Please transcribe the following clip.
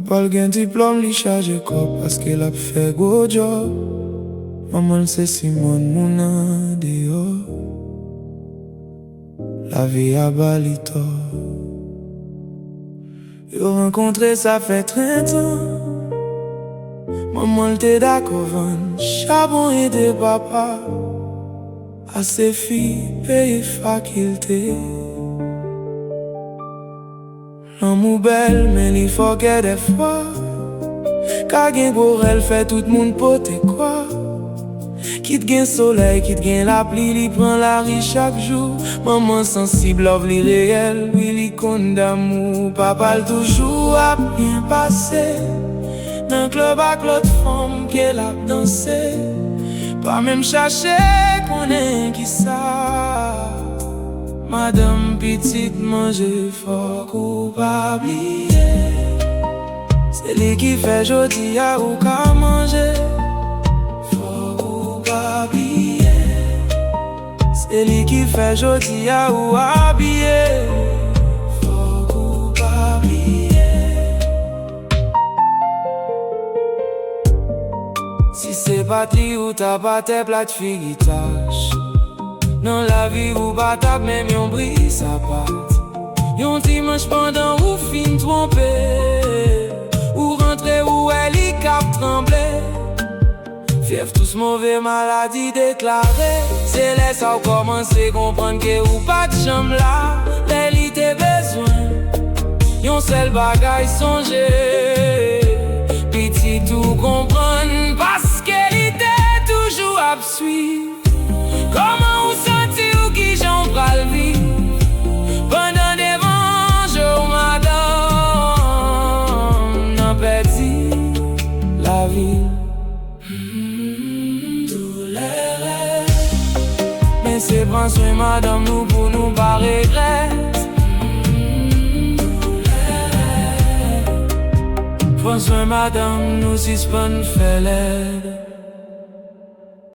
Papa l gen diplôme li charge kop parce qu'elle a fait gros job. Maman c'est Simone Mouna dehors. La vie a balito. Yo rencontré ça fait 30 ans. Maman l'était d'accord charbon et de papa. À ses filles paye faculté. L'amour belle mais il faut que des fois Ka gen pour elle fait tout le monde pote quoi. Quitte gen soleil, quitte gen la pluie, li prend la ri chaque jour. Maman sensible, love li réel, oui li kon d'amour. Papa toujours a bien passé. Dans club avec l'autre femme qu'elle a dansé. Pas même chercher connaît qui ça. Madame petite mange fort coupable. C'est lui qui fait jodi a ou ka manger. C'est lui qui fait jodi a ou habillé. Faut pas oublier. Si c'est batterie ou ta batte plate figuitage. Dans la vie ou batte même yon bris sa patte. Yon dimanche pendant ou fin trompé. Ou rentre ou elle y cap tremblé. Fièvre tous mauvais maladie déclarée. C'est là ça commence à comprendre que ou pas de chambre là. Les t'es besoin. Yon seul bagay songer. Petit tout comprendre parce qu'elle était toujours à suivre. Comment ou senti ou qui j'en pral vivre. Pendant des vents ou madame n'a perdu la vie. C'est prendre soin madame nous pour nous pas regret. Prends soin madame nous si c'est pas nous faire l'aide.